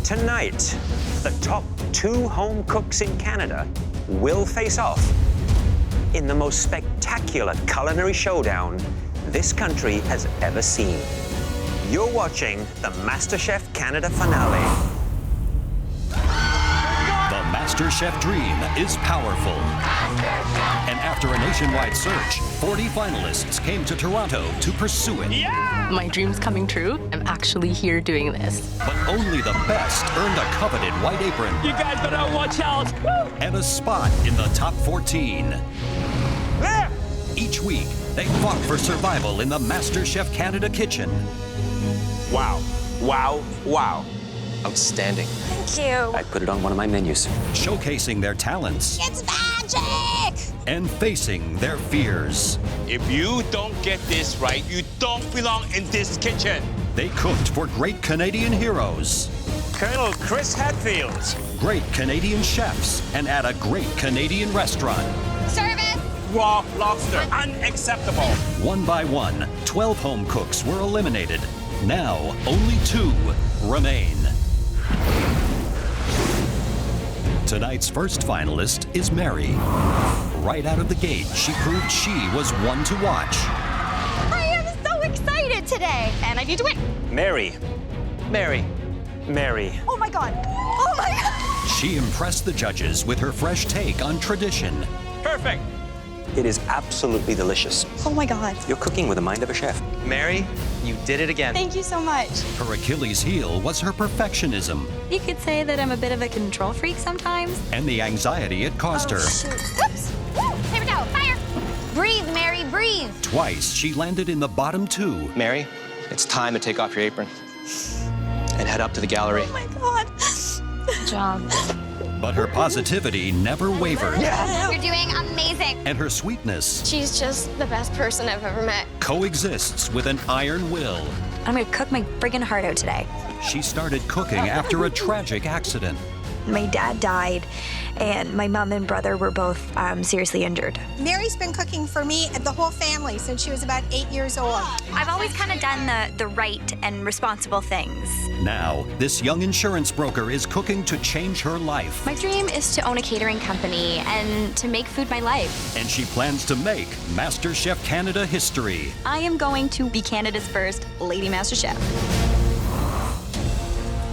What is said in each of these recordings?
Tonight, the top 2 home cooks in Canada will face off in the most spectacular culinary showdown this country has ever seen. You're watching the MasterChef Canada finale. The MasterChef dream is powerful. And after a nationwide search, 40 finalists came to Toronto to pursue it. Yeah! My dream's coming true. I'm actually here doing this. But only the best earned a coveted white apron. You guys better watch out! And a spot in the top 14. There! Each week, they fought for survival in the MasterChef Canada kitchen. Wow, wow, wow. Outstanding. Thank you. I put it on one of my menus. Showcasing their talents. It's magic! And facing their fears. If you don't get this right, you don't belong in this kitchen. They cooked for great Canadian heroes. Colonel Chris Hadfield. Great Canadian chefs, and at a great Canadian restaurant. Service! Raw lobster. Unacceptable. One by one, 12 home cooks were eliminated. Now, only 2 remain. Tonight's first finalist is Mary. Right out of the gate, she proved she was one to watch. I am so excited today, and I need to win. Mary. Mary. Mary. Oh my God. Oh my God. She impressed the judges with her fresh take on tradition. Perfect. It is absolutely delicious. Oh my God. You're cooking with the mind of a chef. Mary, you did it again. Thank you so much. Her Achilles heel was her perfectionism You could say that I'm a bit of a control freak sometimes. and the anxiety it caused her. Shoot. Oops. Here we go. Fire. Breathe, Mary, breathe. Twice, she landed in the bottom 2. Mary, it's time to take off your apron and head up to the gallery. Oh my God. Good job. But her positivity never wavered. You're doing amazing. And her sweetness She's just the best person I've ever met. coexists with an iron will. I'm gonna cook my friggin' heart out today. She started cooking after a tragic accident. My dad died, and my mom and brother were both seriously injured. Mary's been cooking for me and the whole family since she was about 8 years old. I've always kind of done the right and responsible things. Now, this young insurance broker is cooking to change her life. My dream is to own a catering company and to make food my life. And she plans to make MasterChef Canada history. I am going to be Canada's first Lady Master Chef.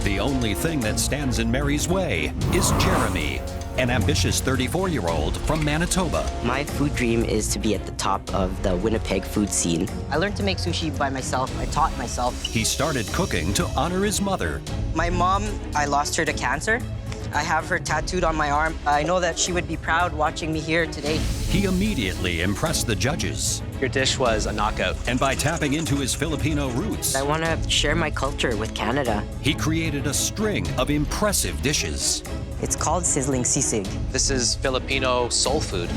The only thing that stands in Mary's way is Jeremy, an ambitious 34-year-old from Manitoba. My food dream is to be at the top of the Winnipeg food scene. I learned to make sushi by myself. I taught myself. He started cooking to honor his mother. My mom, I lost her to cancer. I have her tattooed on my arm. I know that she would be proud watching me here today. He immediately impressed the judges. Your dish was a knockout. And by tapping into his Filipino roots, I want to share my culture with Canada. he created a string of impressive dishes. It's called sizzling sisig. This is Filipino soul food.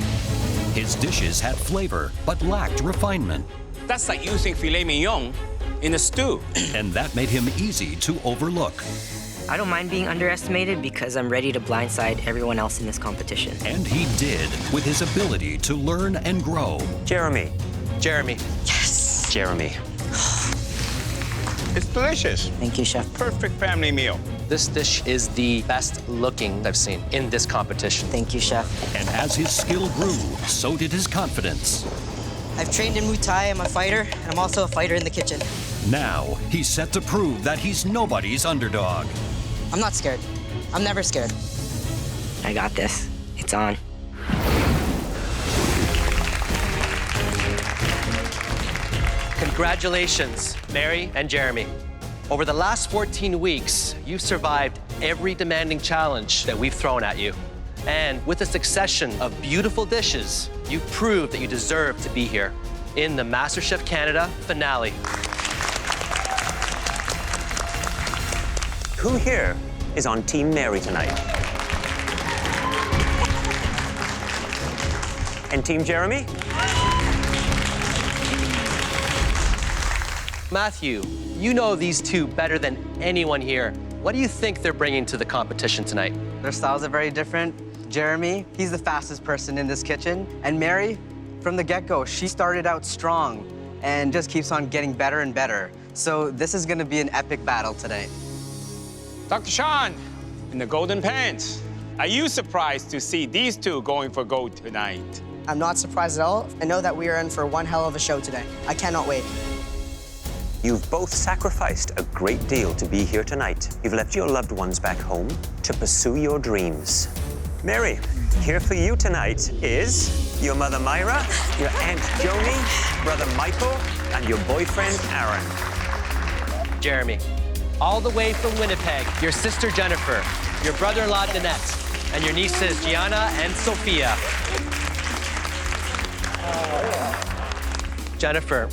His dishes had flavor, but lacked refinement. That's like using filet mignon in a stew. And that made him easy to overlook. I don't mind being underestimated because I'm ready to blindside everyone else in this competition. And he did, with his ability to learn and grow. Jeremy. Jeremy. Yes. Jeremy. It's delicious. Thank you, Chef. Perfect family meal. This dish is the best looking I've seen in this competition. Thank you, Chef. And as his skill grew, so did his confidence. I've trained in Muay Thai. I'm a fighter, and I'm also a fighter in the kitchen. Now, he's set to prove that he's nobody's underdog. I'm not scared. I'm never scared. I got this. It's on. Congratulations, Mary and Jeremy. Over the last 14 weeks, you've survived every demanding challenge that we've thrown at you. And with a succession of beautiful dishes, you've proved that you deserve to be here in the MasterChef Canada finale. Who here is on Team Mary tonight? And Team Jeremy? Matthew, you know these two better than anyone here. What do you think they're bringing to the competition tonight? Their styles are very different. Jeremy, he's the fastest person in this kitchen. And Mary, from the get-go, she started out strong and just keeps on getting better and better. So this is gonna be an epic battle tonight. Dr. Sean, in the golden pants. Are you surprised to see these two going for gold tonight? I'm not surprised at all. I know that we are in for one hell of a show today. I cannot wait. You've both sacrificed a great deal to be here tonight. You've left your loved ones back home to pursue your dreams. Mary, here for you tonight is your mother Myra, your aunt Joni, brother Michael, and your boyfriend Aaron. Jeremy, all the way from Winnipeg, your sister Jennifer, your brother-in-law Nanette, and your nieces Gianna and Sophia. Jennifer,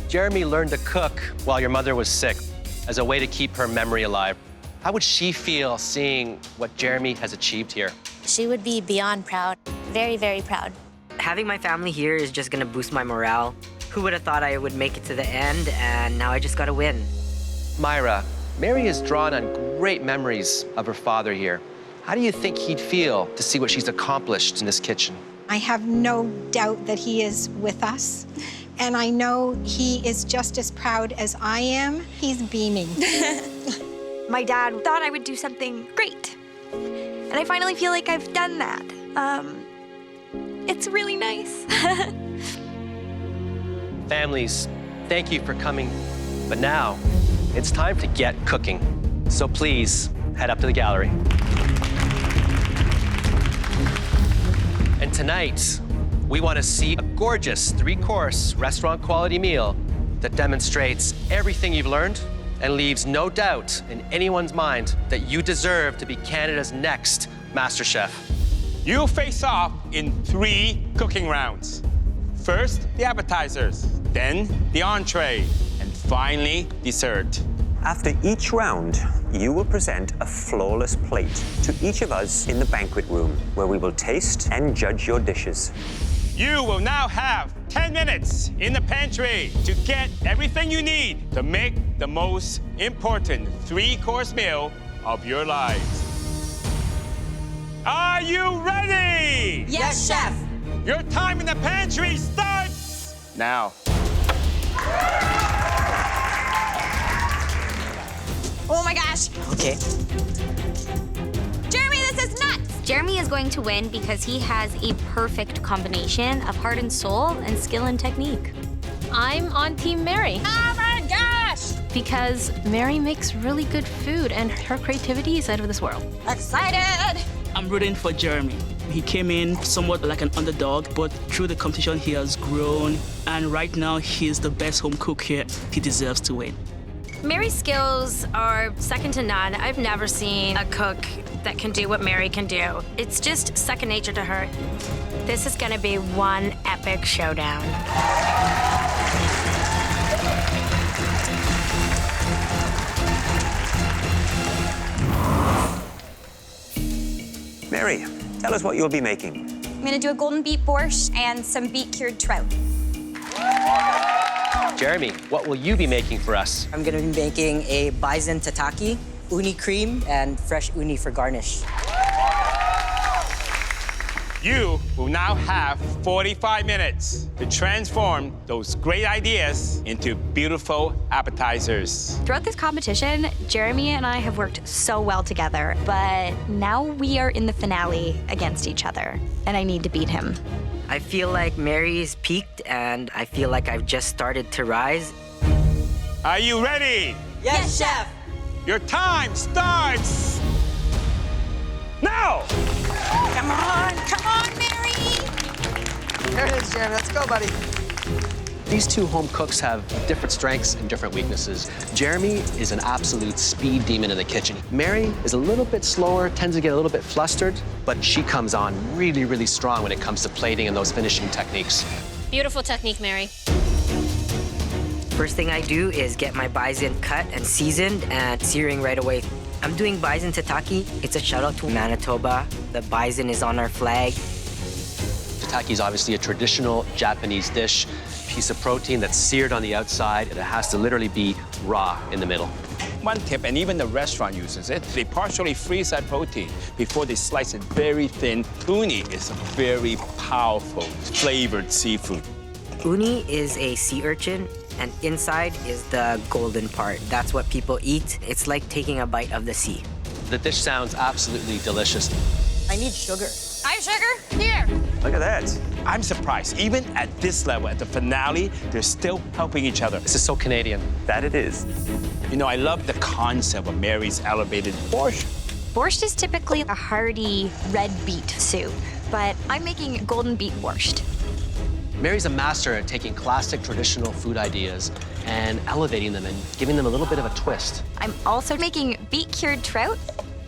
Jeremy learned to cook while your mother was sick as a way to keep her memory alive. How would she feel seeing what Jeremy has achieved here? She would be beyond proud. Very, very proud. Having my family here is just gonna boost my morale. Who would have thought I would make it to the end, and now I just gotta win. Myra, Mary has drawn on great memories of her father here. How do you think he'd feel to see what she's accomplished in this kitchen? I have no doubt that he is with us. And I know he is just as proud as I am. He's beaming. My dad thought I would do something great. And I finally feel like I've done that. It's really nice. Families, thank you for coming. But now, it's time to get cooking. So please, head up to the gallery. And tonight, we want to see a gorgeous 3-course restaurant quality meal that demonstrates everything you've learned and leaves no doubt in anyone's mind that you deserve to be Canada's next MasterChef. You face off in 3 cooking rounds. First, the appetizers, then the entree, and finally, dessert. After each round, you will present a flawless plate to each of us in the banquet room, where we will taste and judge your dishes. You will now have 10 minutes in the pantry to get everything you need to make the most important 3-course meal of your lives. Are you ready? Yes, Chef. Your time in the pantry starts now. Oh my gosh. Okay. Jeremy, this is nuts. Jeremy is going to win because he has a perfect combination of heart and soul and skill and technique. I'm on Team Mary Oh my gosh. because Mary makes really good food and her creativity is out of this world. Excited. I'm rooting for Jeremy. He came in somewhat like an underdog, but through the competition he has grown, and right now he's the best home cook here. He deserves to win. Mary's skills are second to none. I've never seen a cook that can do what Mary can do. It's just second nature to her. This is gonna be one epic showdown. Mary, tell us what you'll be making. I'm gonna do a golden beet borscht and some beet cured trout. Jeremy, what will you be making for us? I'm gonna be making a bison tataki, uni cream, and fresh uni for garnish. You will now have 45 minutes to transform those great ideas into beautiful appetizers. Throughout this competition, Jeremy and I have worked so well together, but now we are in the finale against each other, and I need to beat him. I feel like Mary's peaked, and I feel like I've just started to rise. Are you ready? Yes, Chef! Your time starts now! Come on, Mary. There it is, Jeremy. Let's go, buddy. These two home cooks have different strengths and different weaknesses. Jeremy is an absolute speed demon in the kitchen. Mary is a little bit slower, tends to get a little bit flustered, but she comes on really, really strong when it comes to plating and those finishing techniques. Beautiful technique, Mary. First thing I do is get my bison cut and seasoned and searing right away. I'm doing bison tataki. It's a shout out to Manitoba. The bison is on our flag. Tataki is obviously a traditional Japanese dish, piece of protein that's seared on the outside, and it has to literally be raw in the middle. One tip, and even the restaurant uses it, they partially freeze that protein before they slice it very thin. Uni is a very powerful, flavored seafood. Uni is a sea urchin, and inside is the golden part. That's what people eat. It's like taking a bite of the sea. The dish sounds absolutely delicious. I need sugar. I have sugar. Here. Look at that. I'm surprised, even at this level, at the finale, they're still helping each other. This is so Canadian. That it is. You know, I love the concept of Mary's elevated borscht. Borscht is typically a hearty red beet soup, but I'm making golden beet borscht. Mary's a master at taking classic traditional food ideas and elevating them and giving them a little bit of a twist. I'm also making beet-cured trout.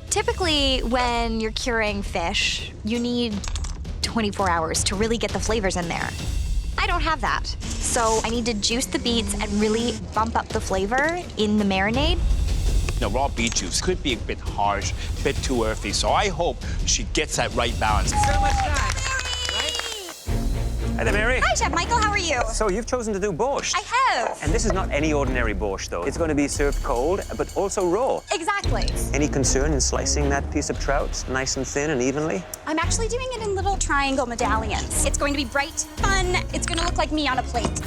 Typically, when you're curing fish, you need 24 hours to really get the flavors in there. I don't have that. So I need to juice the beets and really bump up the flavor in the marinade. You know, raw beet juice could be a bit harsh, a bit too earthy, so I hope she gets that right balance. So much time. Hi there, Mary. Hi, Chef Michael. How are you? So you've chosen to do borscht. I have. And this is not any ordinary borscht, though. It's going to be served cold, but also raw. Exactly. Any concern in slicing that piece of trout nice and thin and evenly? I'm actually doing it in little triangle medallions. It's going to be bright, fun. It's going to look like me on a plate.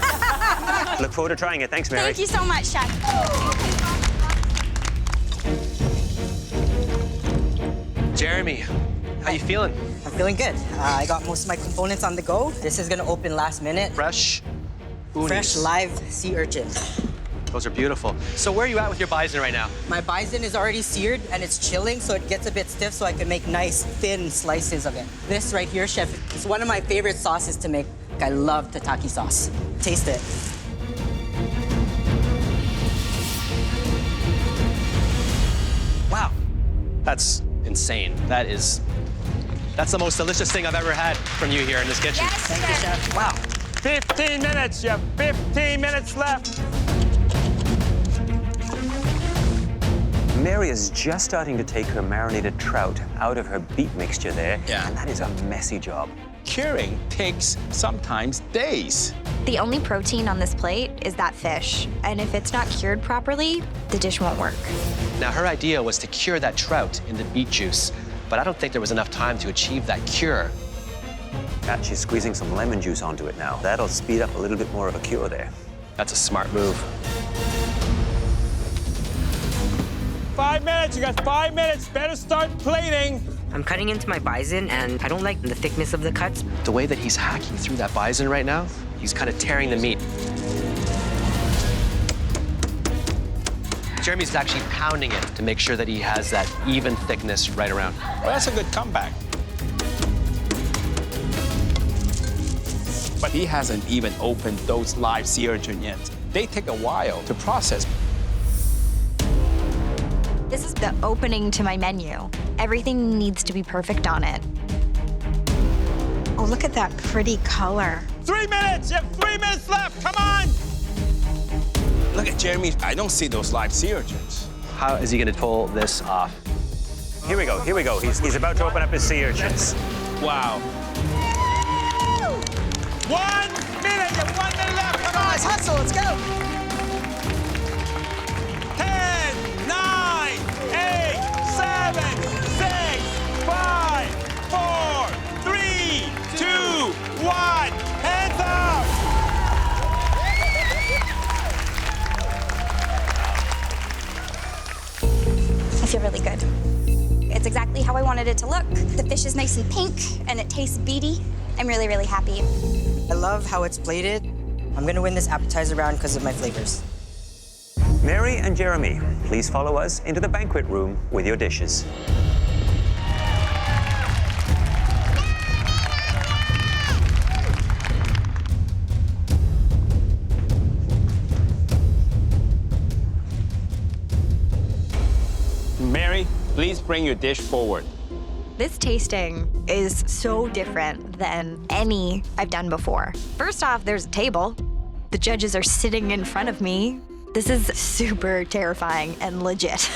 Look forward to trying it. Thanks, Mary. Thank you so much, Chef. Jeremy, how you feeling? I'm feeling good. I got most of my components on the go. This is gonna open last minute. Fresh unis. Fresh live sea urchin. Those are beautiful. So where are you at with your bison right now? My bison is already seared and it's chilling, so it gets a bit stiff so I can make nice thin slices of it. This right here, Chef, is one of my favorite sauces to make. I love tataki sauce. Taste it. Wow, that's insane. That's the most delicious thing I've ever had from you here in this kitchen. Yes, Thank you, Chef. Wow. 15 minutes, you have 15 minutes left. Mary is just starting to take her marinated trout out of her beet mixture there. Yeah. And that is a messy job. Curing takes sometimes days. The only protein on this plate is that fish, and if it's not cured properly, the dish won't work. Now, her idea was to cure that trout in the beet juice, but I don't think there was enough time to achieve that cure. And she's squeezing some lemon juice onto it now. That'll speed up a little bit more of a cure there. That's a smart move. 5 minutes, you got 5 minutes. Better start plating. I'm cutting into my bison, and I don't like the thickness of the cuts. The way that he's hacking through that bison right now, he's kind of tearing the meat. Jeremy's actually pounding it to make sure that he has that even thickness right around. Well, that's a good comeback. But he hasn't even opened those live sea urchin yet. They take a while to process. This is the opening to my menu. Everything needs to be perfect on it. Oh, look at that pretty color. 3 minutes, you have 3 minutes left, come on! Look at Jeremy, I don't see those live sea urchins. How is he gonna pull this off? Here we go, here we go. He's about to open up his sea urchins. Wow. 1 minute, you have 1 minute left, come on! Let's hustle, let's go! 10, 9, 8, 7, 6, 5, 4, 3, 2, 1, hands up! I feel really good. It's exactly how I wanted it to look. The fish is nice and pink, and it tastes beety. I'm really, really happy. I love how it's plated. I'm gonna win this appetizer round because of my flavors. Mary and Jeremy, please follow us into the banquet room with your dishes. Mary, please bring your dish forward. This tasting is so different than any I've done before. First off, there's a table. The judges are sitting in front of me. This is super terrifying and legit.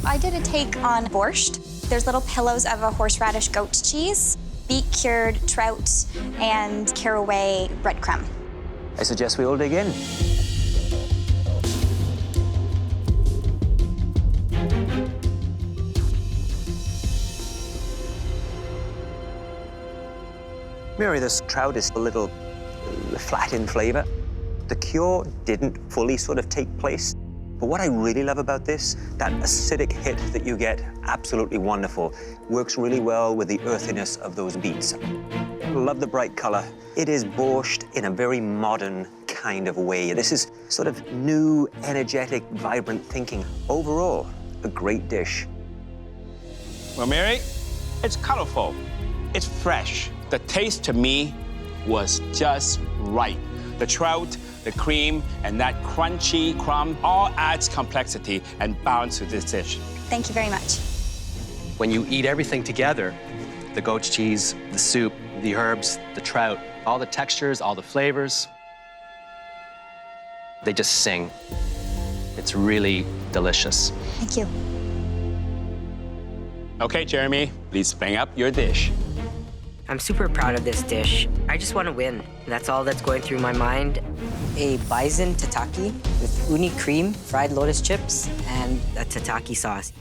I did a take on borscht. There's little pillows of a horseradish goat cheese, beet-cured trout, and caraway breadcrumb. I suggest we all dig in. Mary, this trout is a little flat in flavor. The cure didn't fully sort of take place. But what I really love about this, that acidic hit that you get, absolutely wonderful. Works really well with the earthiness of those beets. Love the bright color. It is borscht in a very modern kind of way. This is sort of new, energetic, vibrant thinking. Overall, a great dish. Well, Mary, it's colorful. It's fresh. The taste to me was just right. The trout, the cream, and that crunchy crumb all adds complexity and balance to this dish. Thank you very much. When you eat everything together, the goat cheese, the soup, the herbs, the trout, all the textures, all the flavors, they just sing. It's really delicious. Thank you. Okay, Jeremy, please bring up your dish. I'm super proud of this dish. I just want to win. That's all that's going through my mind. A bison tataki with uni cream, fried lotus chips, and a tataki sauce.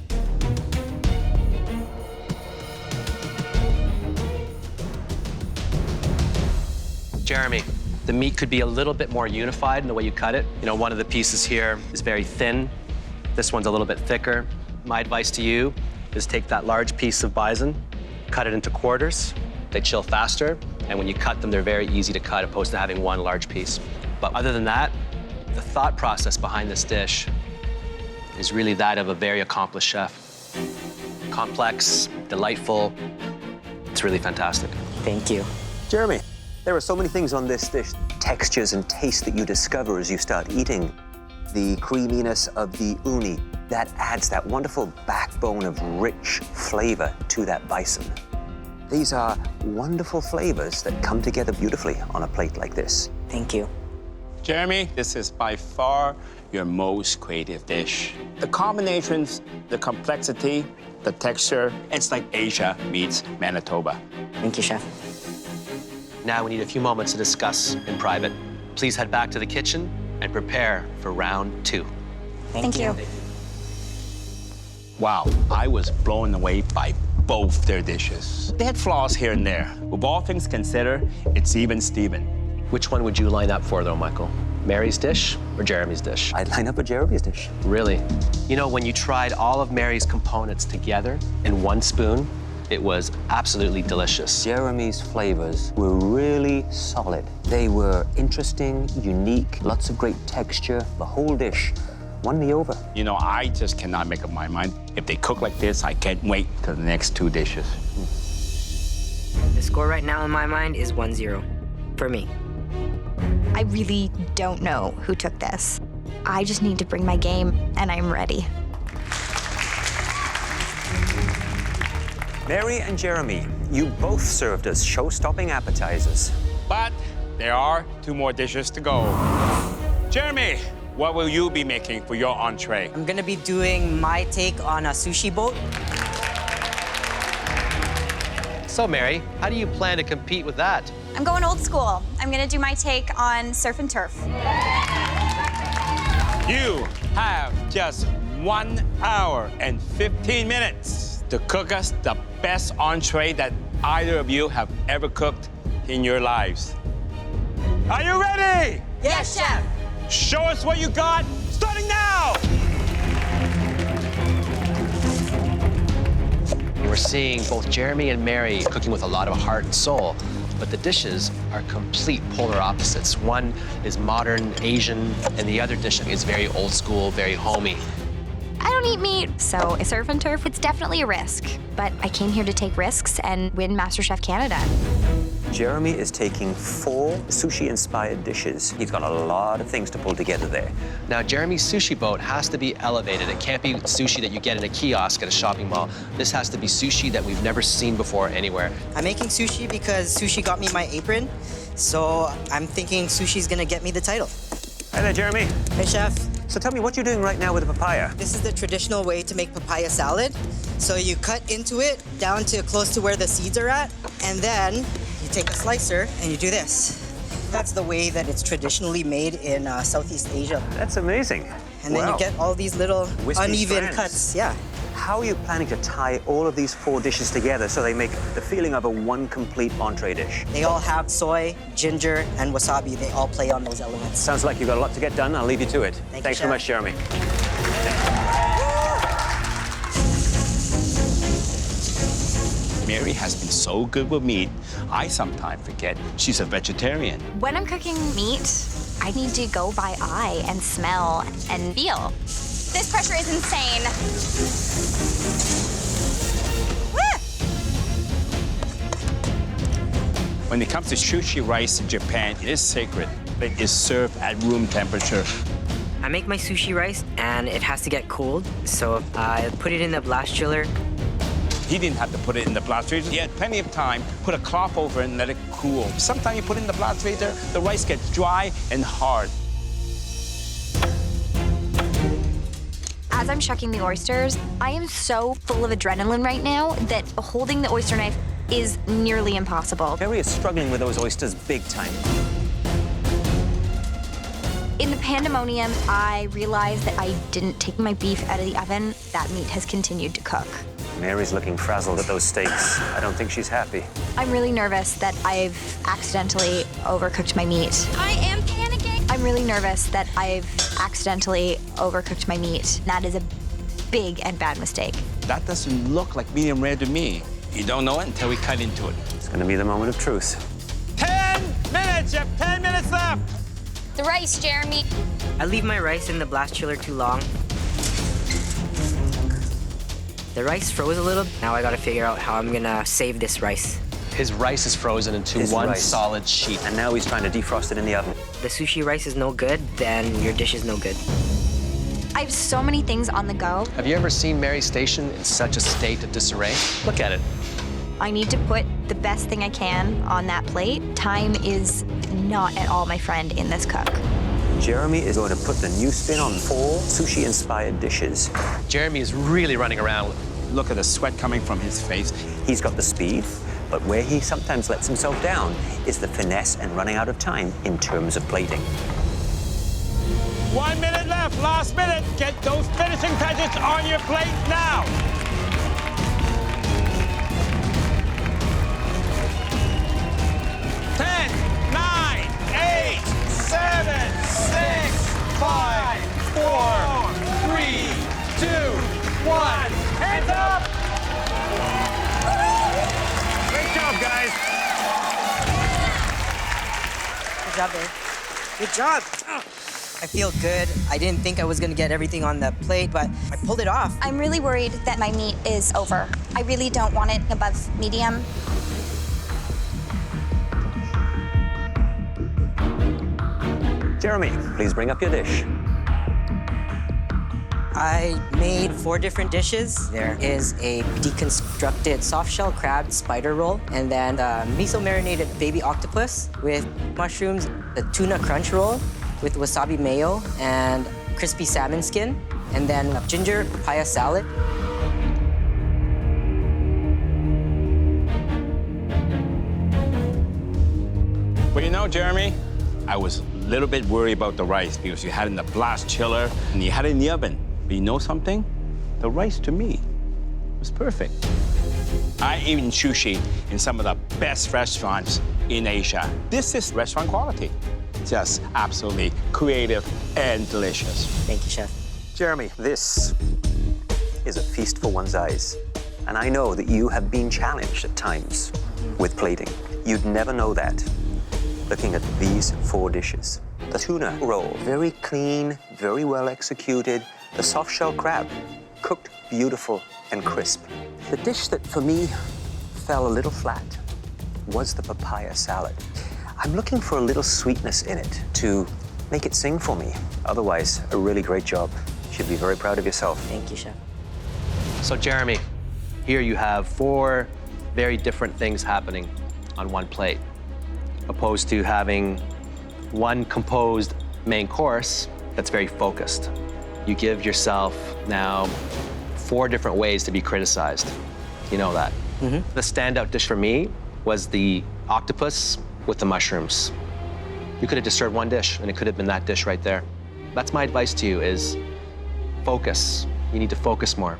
Jeremy, the meat could be a little bit more unified in the way you cut it. You know, one of the pieces here is very thin. This one's a little bit thicker. My advice to you is take that large piece of bison, cut it into quarters. They chill faster, and when you cut them, they're very easy to cut opposed to having one large piece. But other than that, the thought process behind this dish is really that of a very accomplished chef. Complex, delightful. It's really fantastic. Thank you. Jeremy, there are so many things on this dish, textures and taste that you discover as you start eating. The creaminess of the uni, that adds that wonderful backbone of rich flavor to that bison. These are wonderful flavors that come together beautifully on a plate like this. Thank you. Jeremy, this is by far your most creative dish. The combinations, the complexity, the texture, it's like Asia meets Manitoba. Thank you, Chef. Now we need a few moments to discuss in private. Please head back to the kitchen and prepare for round 2. Thank you. Wow, I was blown away by both their dishes. They had flaws here and there. With all things considered, it's even Steven. Which one would you line up for, though, Michael? Mary's dish or Jeremy's dish? I'd line up a Jeremy's dish. Really? You know, when you tried all of Mary's components together in one spoon, it was absolutely delicious. Jeremy's flavors were really solid. They were interesting, unique, lots of great texture. The whole dish won me over. You know, I just cannot make up my mind. If they cook like this, I can't wait till the next 2 dishes. The score right now in my mind is 1-0 for me. I really don't know who took this. I just need to bring my game, and I'm ready. Mary and Jeremy, you both served as show-stopping appetizers. But there are 2 more dishes to go. Jeremy, what will you be making for your entree? I'm gonna be doing my take on a sushi boat. So, Mary, how do you plan to compete with that? I'm going old school. I'm gonna do my take on surf and turf. You have just 1 hour and 15 minutes to cook us the best entree that either of you have ever cooked in your lives. Are you ready? Yes, Chef. Show us what you got, starting now! We're seeing both Jeremy and Mary cooking with a lot of heart and soul, but the dishes are complete polar opposites. One is modern, Asian, and the other dish is very old school, very homey. I don't eat meat, so a surf and turf, it's definitely a risk. But I came here to take risks and win MasterChef Canada. Jeremy is taking 4 sushi-inspired dishes. He's got a lot of things to pull together there. Now, Jeremy's sushi boat has to be elevated. It can't be sushi that you get in a kiosk at a shopping mall. This has to be sushi that we've never seen before anywhere. I'm making sushi because sushi got me my apron, so I'm thinking sushi's gonna get me the title. Hi there, Jeremy. Hey, Chef. So tell me, what you're doing right now with the papaya? This is the traditional way to make papaya salad. So you cut into it down to close to where the seeds are at, and then you take a slicer and you do this. That's the way that it's traditionally made in Southeast Asia. That's amazing. And then you get all these little Wispy uneven strands. cuts. Yeah. How are you planning to tie all of these 4 dishes together so they make the feeling of a one complete entree dish? They all have soy, ginger, and wasabi. They all play on those elements. Sounds like you've got a lot to get done. I'll leave you to it. Thank you, Thanks so Chef. much, Jeremy. has been so good with meat, I sometimes forget she's a vegetarian. When I'm cooking meat, I need to go by eye and smell and feel. This pressure is insane. When it comes to sushi rice in Japan, it is sacred. It is served at room temperature. I make my sushi rice, and it has to get cooled, so I put it in the blast chiller. He didn't have to put it in the blast freezer. He had plenty of time. Put a cloth over it and let it cool. Sometimes you put it in the blast freezer, the rice gets dry and hard. As I'm shucking the oysters, I am so full of adrenaline right now that holding the oyster knife is nearly impossible. Mary is struggling with those oysters big time. In the pandemonium, I realized that I didn't take my beef out of the oven. That meat has continued to cook. Mary's looking frazzled at those steaks. I don't think she's happy. I'm really nervous that I've accidentally overcooked my meat. I am panicking. I'm really nervous that I've accidentally overcooked my meat. That is a big and bad mistake. That doesn't look like medium rare to me. You don't know it until we cut into it. It's gonna be the moment of truth. 10 minutes, you have 10 minutes left. The rice, Jeremy. I leave my rice in the blast chiller too long. The rice froze a little. Now I gotta figure out how I'm gonna save this rice. His rice is frozen into one solid sheet. And now he's trying to defrost it in the oven. The sushi rice is no good, then your dish is no good. I have so many things on the go. Have you ever seen Mary Station in such a state of disarray? Look at it. I need to put the best thing I can on that plate. Time is not at all my friend in this cook. Jeremy is going to put the new spin on 4 sushi-inspired dishes. Jeremy is really running around. Look at the sweat coming from his face. He's got the speed, but where he sometimes lets himself down is the finesse and running out of time in terms of plating. 1 minute left, last minute. Get those finishing touches on your plate now. Ten, 9, 8, 7, 6, 5, 4, 3, 2, 1. Hands up! Great job, guys. Good job, babe. Good job. I feel good. I didn't think I was gonna get everything on the plate, but I pulled it off. I'm really worried that my meat is over. I really don't want it above medium. Jeremy, please bring up your dish. I made 4 different dishes. There is a deconstructed soft-shell crab spider roll, and then a miso-marinated baby octopus with mushrooms, a tuna crunch roll with wasabi mayo and crispy salmon skin, and then a ginger papaya salad. Well, you know, Jeremy, I was a little bit worried about the rice because you had it in the blast chiller and you had it in the oven. But you know something? The rice, to me, was perfect. I eat sushi in some of the best restaurants in Asia. This is restaurant quality. Just absolutely creative and delicious. Thank you, Chef. Jeremy, this is a feast for one's eyes. And I know that you have been challenged at times with plating. You'd never know that looking at these 4 dishes. The tuna roll, very clean, very well executed. The soft shell crab, cooked beautiful and crisp. The dish that for me fell a little flat was the papaya salad. I'm looking for a little sweetness in it to make it sing for me. Otherwise, a really great job. You should be very proud of yourself. Thank you, Chef. So, Jeremy, here you have 4 very different things happening on one plate, opposed to having one composed main course that's very focused. You give yourself now 4 different ways to be criticized. You know that. Mm-hmm. The standout dish for me was the octopus with the mushrooms. You could have just served one dish, and it could have been that dish right there. That's my advice to you is focus. You need to focus more.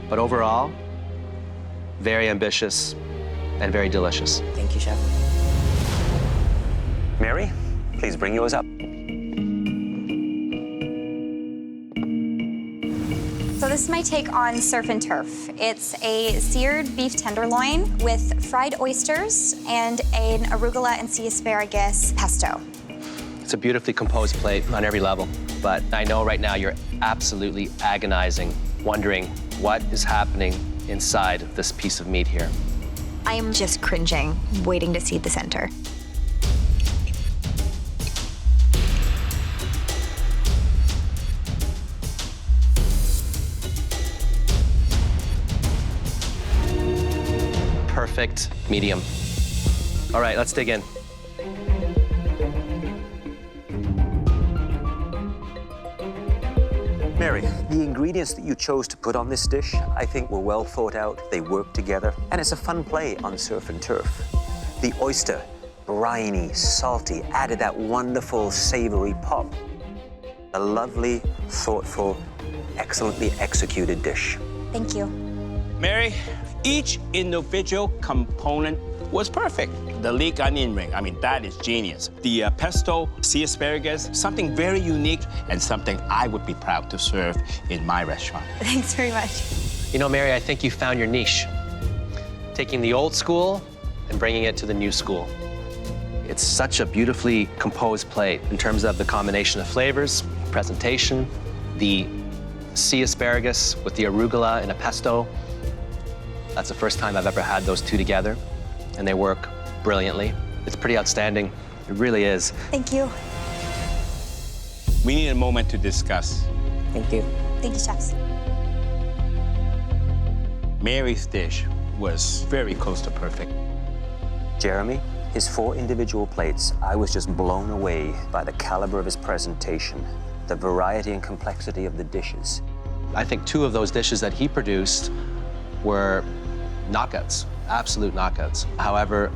But overall, very ambitious and very delicious. Thank you, Chef. Mary, please bring yours up. So this is my take on surf and turf. It's a seared beef tenderloin with fried oysters and an arugula and sea asparagus pesto. It's a beautifully composed plate on every level, but I know right now you're absolutely agonizing, wondering what is happening inside of this piece of meat here. I am just cringing, waiting to see the center. Perfect medium. All right, let's dig in. Mary, the ingredients that you chose to put on this dish, I think were well thought out. They work together, and it's a fun play on surf and turf. The oyster, briny, salty, added that wonderful savory pop. A lovely, thoughtful, excellently executed dish. Thank you. Mary, each individual component was perfect. The leek onion ring, I mean, that is genius. The pesto, sea asparagus, something very unique and something I would be proud to serve in my restaurant. Thanks very much. You know, Mary, I think you found your niche. Taking the old school and bringing it to the new school. It's such a beautifully composed plate in terms of the combination of flavors, presentation, the sea asparagus with the arugula and a pesto. That's the first time I've ever had those two together, and they work brilliantly. It's pretty outstanding. It really is. Thank you. We need a moment to discuss. Thank you. Thank you, chefs. Mary's dish was very close to perfect. Jeremy, his 4 individual plates, I was just blown away by the caliber of his presentation, the variety and complexity of the dishes. I think 2 of those dishes that he produced were knockouts, absolute knockouts. However,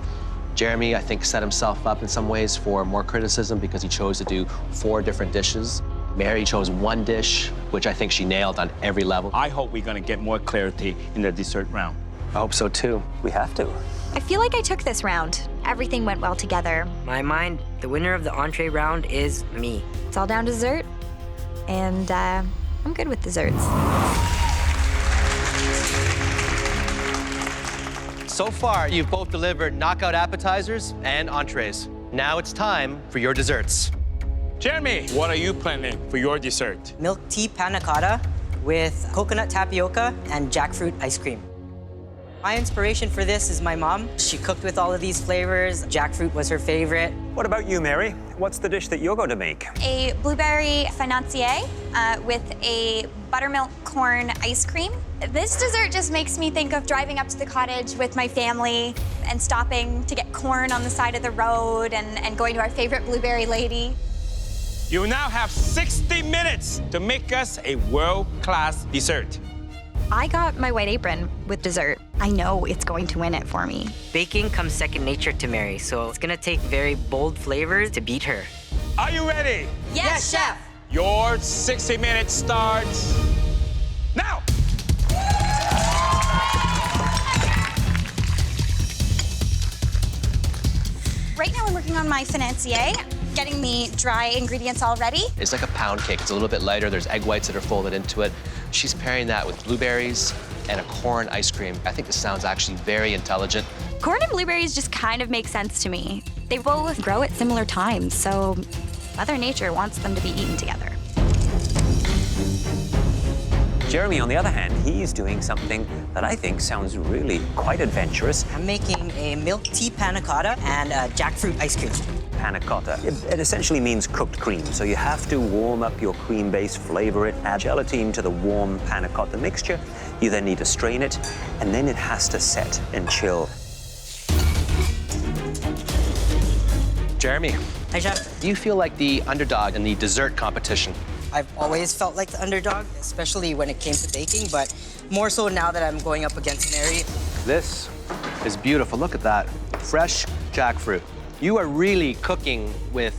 Jeremy, I think, set himself up in some ways for more criticism because he chose to do 4 different dishes. Mary chose 1 dish, which I think she nailed on every level. I hope we're gonna get more clarity in the dessert round. I hope so too. We have to. I feel like I took this round. Everything went well together. My mind, the winner of the entree round is me. It's all down to dessert, and I'm good with desserts. So far, you've both delivered knockout appetizers and entrees. Now it's time for your desserts. Jeremy, what are you planning for your dessert? Milk tea panna cotta with coconut tapioca and jackfruit ice cream. My inspiration for this is my mom. She cooked with all of these flavors. Jackfruit was her favorite. What about you, Mary? What's the dish that you're going to make? A blueberry financier with a buttermilk corn ice cream. This dessert just makes me think of driving up to the cottage with my family and stopping to get corn on the side of the road and going to our favorite blueberry lady. You now have 60 minutes to make us a world-class dessert. I got my white apron with dessert. I know it's going to win it for me. Baking comes second nature to Mary, so it's gonna take very bold flavors to beat her. Are you ready? Yes, chef. Your 60 minutes starts now. Right now I'm working on my financier, getting the dry ingredients all ready. It's like a pound cake. It's a little bit lighter. There's egg whites that are folded into it. She's pairing that with blueberries and a corn ice cream. I think this sounds actually very intelligent. Corn and blueberries just kind of make sense to me. They both grow at similar times, so Mother Nature wants them to be eaten together. Jeremy, on the other hand, he's doing something that I think sounds really quite adventurous. I'm making a milk tea panna cotta and a jackfruit ice cream. Panna cotta. It essentially means cooked cream, so you have to warm up your cream base, flavor it, add gelatine to the warm panna cotta mixture. You then need to strain it, and then it has to set and chill. Jeremy, Hi, chef. do you feel like the underdog in the dessert competition? I've always felt like the underdog, especially when it came to baking, but more so now that I'm going up against Mary. This is beautiful. Look at that. Fresh jackfruit. You are really cooking with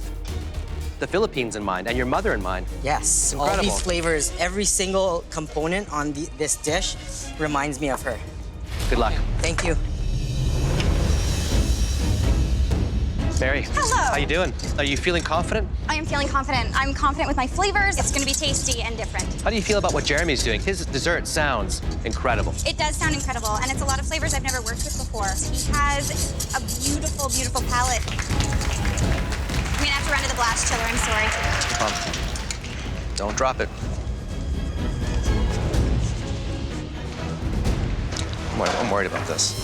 the Philippines in mind and your mother in mind. Yes, Incredible. all these flavors, every single component on this dish reminds me of her. Good luck. Thank you. Mary. Hello. How you doing? Are you feeling confident? I am feeling confident. I'm confident with my flavors. It's gonna be tasty and different. How do you feel about what Jeremy's doing? His dessert sounds incredible. It does sound incredible, and it's a lot of flavors I've never worked with before. He has a beautiful, beautiful palette. I'm gonna have to run to the blast chiller, I'm sorry. Don't drop it. I'm worried about this.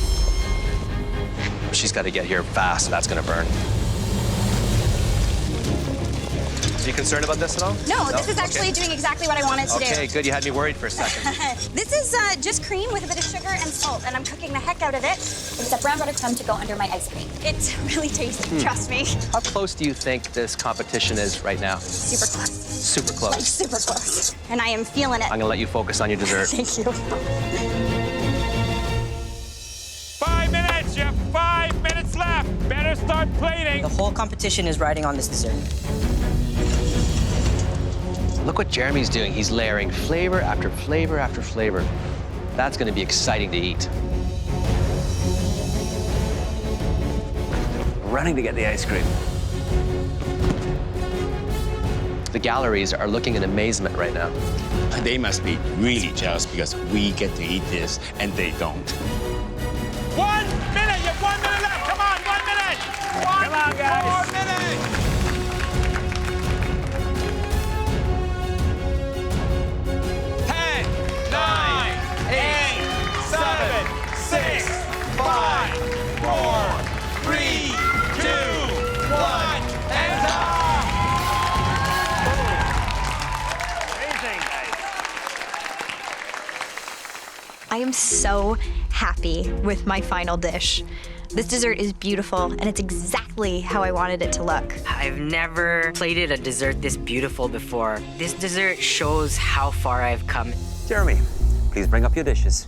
She's got to get here fast. That's going to burn. Are you concerned about this at all? No, this is actually doing exactly what I wanted to do. Okay, good. You had me worried for a second. This is just cream with a bit of sugar and salt, and I'm cooking the heck out of it. It's a brown butter crumb to go under my ice cream. It's really tasty, trust me. How close do you think this competition is right now? Super close. Super close. Like, super close. And I am feeling it. I'm going to let you focus on your dessert. Thank you. 5 minutes, you have 5 minutes left. Better start plating. The whole competition is riding on this dessert. Look what Jeremy's doing. He's layering flavor after flavor after flavor. That's going to be exciting to eat. Running to get the ice cream. The galleries are looking in amazement right now. They must be really jealous because we get to eat this and they don't. 1 minute! You have 1 minute left! Come on, 1 minute! Come on, guys! 4 minutes! 10, 9, 8, 7, 6, 5, 4, 3, 2, 1, and off! I am so happy with my final dish. This dessert is beautiful, and it's exactly how I wanted it to look. I've never plated a dessert this beautiful before. This dessert shows how far I've come. Jeremy, please bring up your dishes.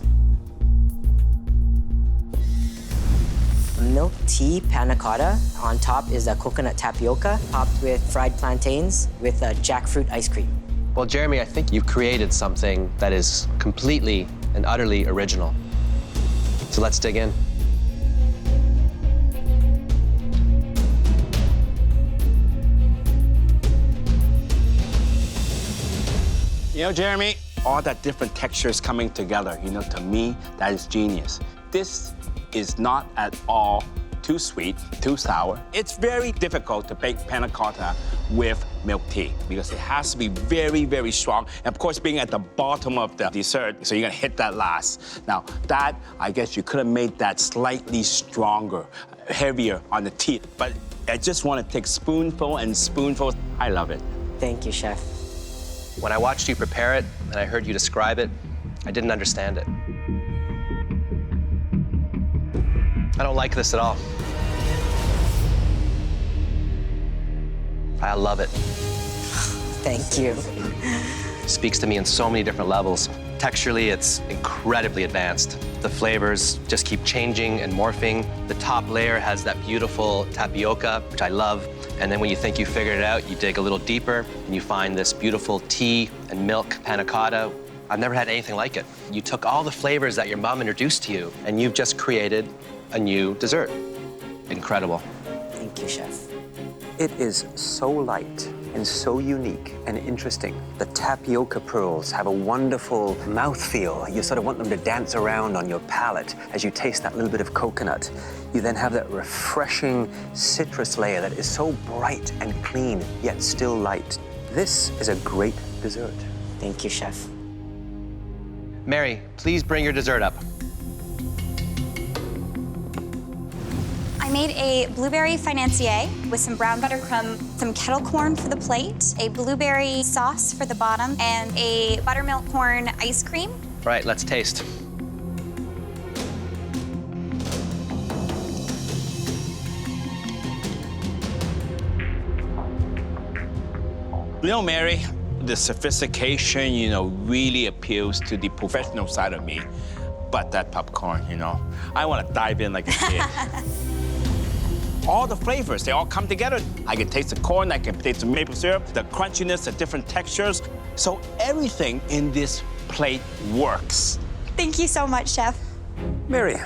Milk tea panna cotta. On top is a coconut tapioca, topped with fried plantains with a jackfruit ice cream. Well, Jeremy, I think you've created something that is completely and utterly original. So let's dig in. You know, Jeremy, all that different textures coming together, you know, to me, that is genius. This is not at all too sweet, too sour. It's very difficult to bake panna cotta with milk tea because it has to be very, very strong. And of course, being at the bottom of the dessert, so you're gonna hit that last. Now, that, I guess you could have made that slightly stronger, heavier on the teeth, but I just want to take spoonful and spoonful. I love it. Thank you, chef. When I watched you prepare it and I heard you describe it, I didn't understand it. I don't like this at all. I love it. Thank you. Speaks to me in so many different levels. Texturally, it's incredibly advanced. The flavors just keep changing and morphing. The top layer has that beautiful tapioca, which I love. And then when you think you figured it out, you dig a little deeper and you find this beautiful tea and milk panna cotta. I've never had anything like it. You took all the flavors that your mom introduced to you and you've just created a new dessert. Incredible. Thank you, chef. It is so light and so unique and interesting. The tapioca pearls have a wonderful mouthfeel. You sort of want them to dance around on your palate as you taste that little bit of coconut. You then have that refreshing citrus layer that is so bright and clean, yet still light. This is a great dessert. Thank you, chef. Mary, please bring your dessert up. I made a blueberry financier with some brown butter crumb, some kettle corn for the plate, a blueberry sauce for the bottom, and a buttermilk corn ice cream. Right, let's taste. You know, Mary, the sophistication, you know, really appeals to the professional side of me. But that popcorn, you know, I want to dive in like a kid. All the flavors, they all come together. I can taste the corn, I can taste the maple syrup, the crunchiness, the different textures. So everything in this plate works. Thank you so much, Chef. Mary,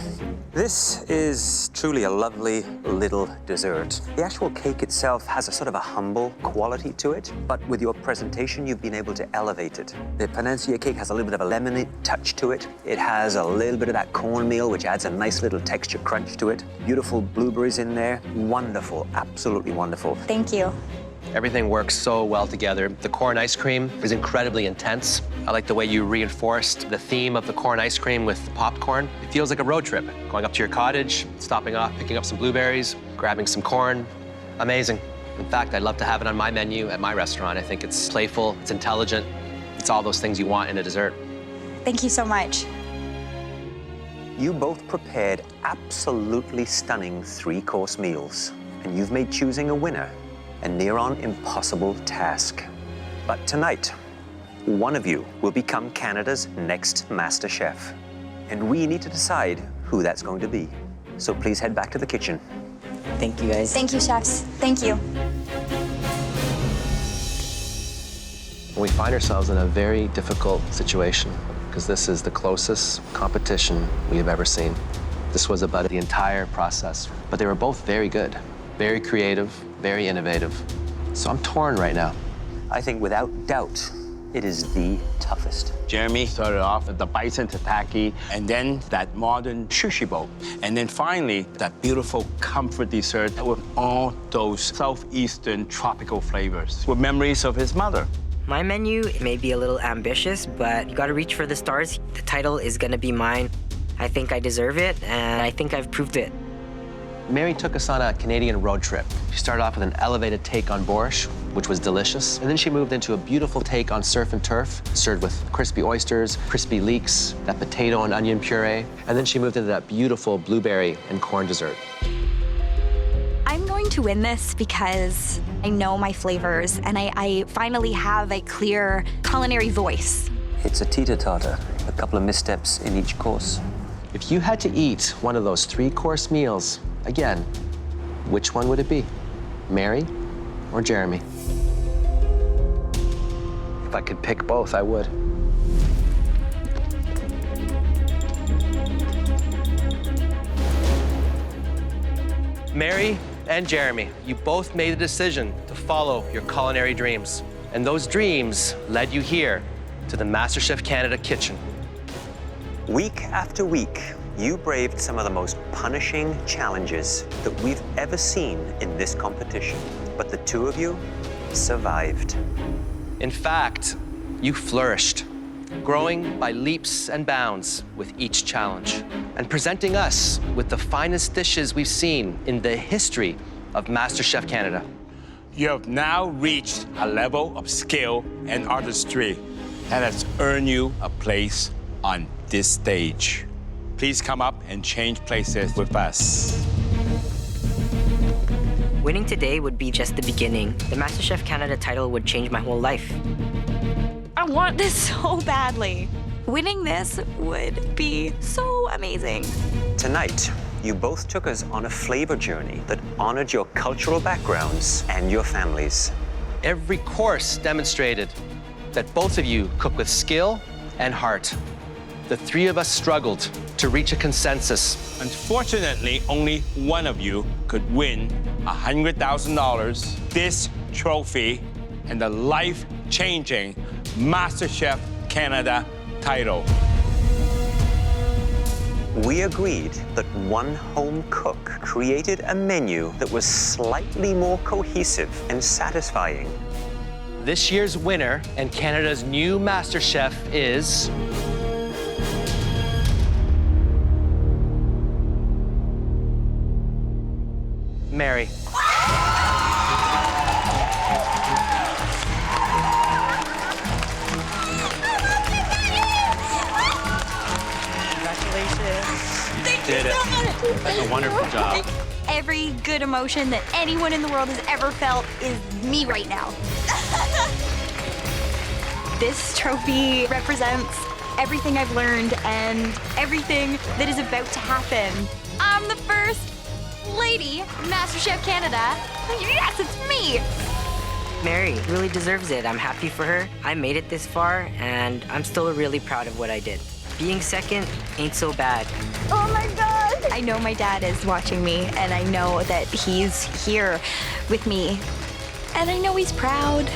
this is truly a lovely little dessert. The actual cake itself has a sort of a humble quality to it, but with your presentation, you've been able to elevate it. The financier cake has a little bit of a lemony touch to it. It has a little bit of that cornmeal, which adds a nice little texture crunch to it. Beautiful blueberries in there. Wonderful, absolutely wonderful. Thank you. Everything works so well together. The corn ice cream is incredibly intense. I like the way you reinforced the theme of the corn ice cream with popcorn. It feels like a road trip. Going up to your cottage, stopping off, picking up some blueberries, grabbing some corn. Amazing. In fact, I'd love to have it on my menu at my restaurant. I think it's playful, it's intelligent. It's all those things you want in a dessert. Thank you so much. You both prepared absolutely stunning three-course meals, and you've made choosing a winner a near-on impossible task. But tonight, one of you will become Canada's next MasterChef. And we need to decide who that's going to be. So please head back to the kitchen. Thank you, guys. Thank you, chefs. Thank you. We find ourselves in a very difficult situation because this is the closest competition we have ever seen. This was about the entire process, but they were both very good, very creative, very innovative. So I'm torn right now. I think without doubt, it is the toughest. Jeremy started off with the bison tataki, and then that modern sushi bowl. And then finally, that beautiful comfort dessert with all those southeastern tropical flavors with memories of his mother. My menu may be a little ambitious, but you gotta reach for the stars. The title is gonna be mine. I think I deserve it, and I think I've proved it. Mary took us on a Canadian road trip. She started off with an elevated take on borscht, which was delicious. And then she moved into a beautiful take on surf and turf, served with crispy oysters, crispy leeks, that potato and onion puree. And then she moved into that beautiful blueberry and corn dessert. I'm going to win this because I know my flavors and I finally have a clear culinary voice. It's a teeter-totter, a couple of missteps in each course. If you had to eat one of those three-course meals, again, which one would it be? Mary or Jeremy? If I could pick both, I would. Mary and Jeremy, you both made the decision to follow your culinary dreams. And those dreams led you here to the MasterChef Canada kitchen. Week after week, you braved some of the most punishing challenges that we've ever seen in this competition. But the two of you survived. In fact, you flourished, growing by leaps and bounds with each challenge, and presenting us with the finest dishes we've seen in the history of MasterChef Canada. You have now reached a level of skill and artistry that has earned you a place on this stage. Please come up and change places with us. Winning today would be just the beginning. The MasterChef Canada title would change my whole life. I want this so badly. Winning this would be so amazing. Tonight, you both took us on a flavor journey that honored your cultural backgrounds and your families. Every course demonstrated that both of you cook with skill and heart. The three of us struggled to reach a consensus. Unfortunately, only one of you could win $100,000, this trophy, and the life-changing MasterChef Canada title. We agreed that one home cook created a menu that was slightly more cohesive and satisfying. This year's winner and Canada's new MasterChef is... Mary. Thank Did it. That's a wonderful job. Every good emotion that anyone in the world has ever felt is me right now. This trophy represents everything I've learned and everything that is about to happen. I'm the first lady MasterChef Canada. Yes, it's me. Mary really deserves it. I'm happy for her. I made it this far, and I'm still really proud of what I did. being second ain't so bad. Oh my God! I know my dad is watching me, and I know that he's here with me. And I know he's proud.